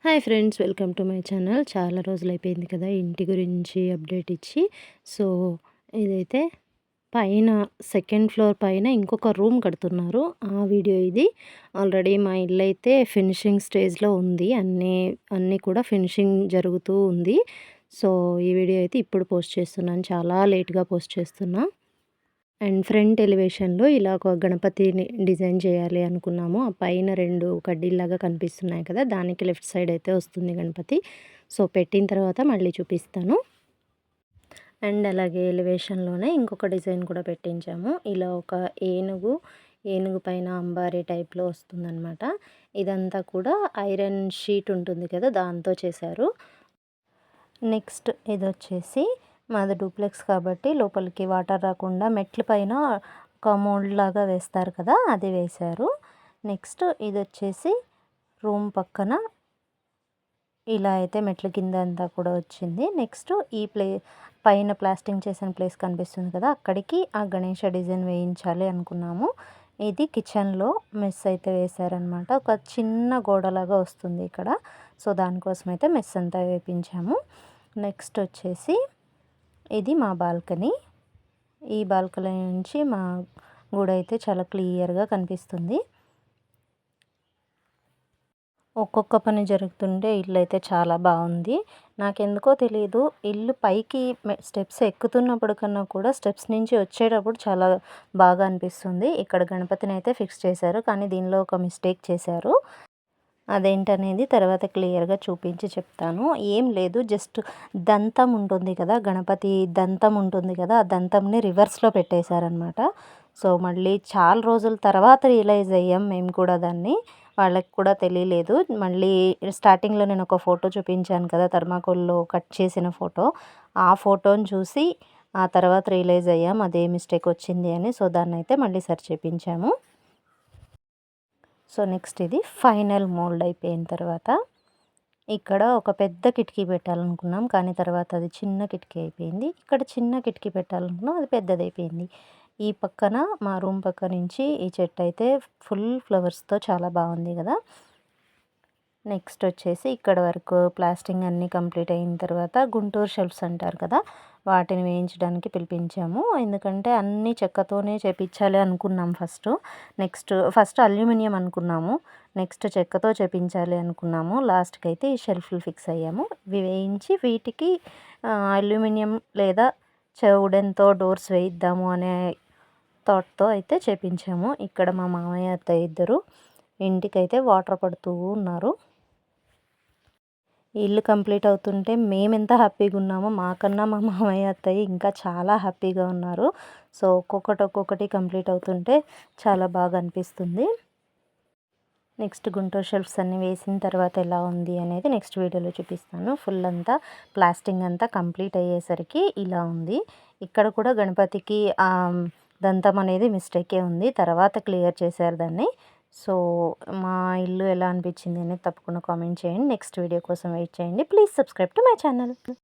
Hi friends, welcome to my channel. చాలా రోజులైపోయింది కదా ఇంటి గురించి అప్డేట్ ఇచ్చి. సో ఇదైతే పైన సెకండ్ ఫ్లోర్ పైన ఇంకొక రూమ్ కడుతున్నారు. ఆ వీడియో ఇది. ఆల్రెడీ మా ఇల్లు అయితే ఫినిషింగ్ స్టేజ్లో ఉంది. అన్నీ కూడా ఫినిషింగ్ జరుగుతూ ఉంది. సో ఈ వీడియో అయితే ఇప్పుడు పోస్ట్ చేస్తున్నాను. చాలా లేట్గా పోస్ట్ చేస్తున్నా. అండ్ ఫ్రంట్ ఎలివేషన్‌లో ఇలా ఒక గణపతిని డిజైన్ చేయాలి అనుకున్నాము. ఆ పైన 2 కడ్డీల్లాగా కనిపిస్తున్నాయి కదా! దానికి లెఫ్ట్ సైడ్ అయితే వస్తుంది గణపతి. సో పెట్టిన తర్వాత మళ్ళీ చూపిస్తాను. అండ్ అలాగే ఎలివేషన్‌లోనే ఇంకొక డిజైన్ కూడా పెట్టించాము. ఇలా ఒక ఏనుగు పైన అంబారీ టైప్‌లో వస్తుందనమాట. ఇదంతా కూడా ఐరన్ షీట్ ఉంటుంది కదా! దాంతో చేశారు. నెక్స్ట్ ఇదొచ్చేసి మాది డూప్లెక్స్ కాబట్టి లోపలికి వాటర్ రాకుండా మెట్ల పైన ఒక మోల్డ్ లాగా వేస్తారు కదా, అది వేశారు. నెక్స్ట్ ఇదొచ్చేసి రూమ్ పక్కన ఇలా అయితే మెట్ల కింద అంతా కూడా వచ్చింది. నెక్స్ట్ ఈ పైన ప్లాస్టింగ్ చేసిన ప్లేస్ కనిపిస్తుంది కదా, అక్కడికి ఆ గణేష డిజైన్ వేయించాలి అనుకున్నాము. ఇది కిచెన్లో మెస్ అయితే వేశారనమాట. ఒక చిన్న గోడలాగా వస్తుంది ఇక్కడ. సో దానికోసం అయితే మెస్ అంతా వేయించాము. నెక్స్ట్ వచ్చేసి ఇది మా బాల్కనీ. ఈ బాల్కనీ నుంచి మా గుడి అయితే చాలా క్లియర్గా కనిపిస్తుంది. ఒక్కొక్క పని జరుగుతుంటే ఇల్లు అయితే చాలా బాగుంది. నాకెందుకో తెలియదు, ఇల్లు పైకి స్టెప్స్ ఎక్కుతున్నప్పుడు కన్నా కూడా స్టెప్స్ నుంచి వచ్చేటప్పుడు చాలా బాగా అనిపిస్తుంది. ఇక్కడ గణపతిని అయితే ఫిక్స్ చేశారు, కానీ దీనిలో ఒక మిస్టేక్ చేశారు. అదేంటనేది తర్వాత క్లియర్గా చూపించి చెప్తాను. ఏం లేదు, జస్ట్ దంతం ఉంటుంది కదా, గణపతి దంతం ఉంటుంది కదా, ఆ దంతంని రివర్స్లో పెట్టేశారనమాట. సో మళ్ళీ చాలా రోజుల తర్వాత రియలైజ్ అయ్యాం మేము కూడా దాన్ని. వాళ్ళకి కూడా తెలియలేదు. మళ్ళీ స్టార్టింగ్లో నేను ఒక ఫోటో చూపించాను కదా, థర్మాకోల్లో కట్ చేసిన ఫోటో. ఆ ఫోటోని చూసి ఆ తర్వాత రియలైజ్ అయ్యాం అదే మిస్టేక్ వచ్చింది అని. సో దాన్ని అయితే మళ్ళీ సరి చేయించాము. సో నెక్స్ట్ ఇది ఫైనల్ మోల్డ్ అయిపోయిన తర్వాత ఇక్కడ ఒక పెద్ద కిటికీ పెట్టాలనుకున్నాం, కానీ తర్వాత అది చిన్న కిటికీ అయిపోయింది. ఇక్కడ చిన్న కిటికీ పెట్టాలనుకున్నాం, అది పెద్దదైపోయింది. ఈ పక్కన మా రూమ్ పక్క నుంచి ఈ చెట్టు అయితే ఫుల్ ఫ్లవర్స్తో చాలా బాగుంది కదా. నెక్స్ట్ వచ్చేసి ఇక్కడ వరకు ప్లాస్టింగ్ అన్నీ కంప్లీట్ అయిన తర్వాత గుంటూరు షెల్ఫ్స్ అంటారు కదా, వాటిని వేయించడానికి పిలిపించాము. ఎందుకంటే అన్నీ చెక్కతోనే చేపించాలి అనుకున్నాం ఫస్ట్ అల్యూమినియం అనుకున్నాము. నెక్స్ట్ చెక్కతో చేపించాలి అనుకున్నాము. లాస్ట్కి అయితే ఈ షెల్ఫ్లు ఫిక్స్ అయ్యాము. ఇవి వేయించి వీటికి అల్యూమినియం లేదా వుడెన్తో డోర్స్ వేయిద్దాము అనే థాట్తో అయితే చేపించాము. ఇక్కడ మా మామయ్య అత్తయ్య ఇద్దరు ఇంటికైతే వాటర్ పడుతూ ఉన్నారు. ఇల్లు కంప్లీట్ అవుతుంటే మేమెంత హ్యాపీగా ఉన్నామో మాకన్నా మా మామయ్య అత్తయ్య ఇంకా చాలా హ్యాపీగా ఉన్నారు. సో ఒక్కొక్కటి కంప్లీట్ అవుతుంటే చాలా బాగా అనిపిస్తుంది. నెక్స్ట్ గుంటూరు షెల్ఫ్స్ అన్నీ వేసిన తర్వాత ఎలా ఉంది అనేది నెక్స్ట్ వీడియోలో చూపిస్తాను. ఫుల్ అంతా ప్లాస్టింగ్ అంతా కంప్లీట్ అయ్యేసరికి ఇలా ఉంది. ఇక్కడ కూడా గణపతికి దంతం అనేది మిస్టేకే ఉంది, తర్వాత క్లియర్ చేశారు దాన్ని. సో మా ఇల్లు ఎలా అనిపించింది అనేది తప్పకుండా కామెంట్ చేయండి. నెక్స్ట్ వీడియో కోసం వెయిట్ చేయండి. Please subscribe to my channel.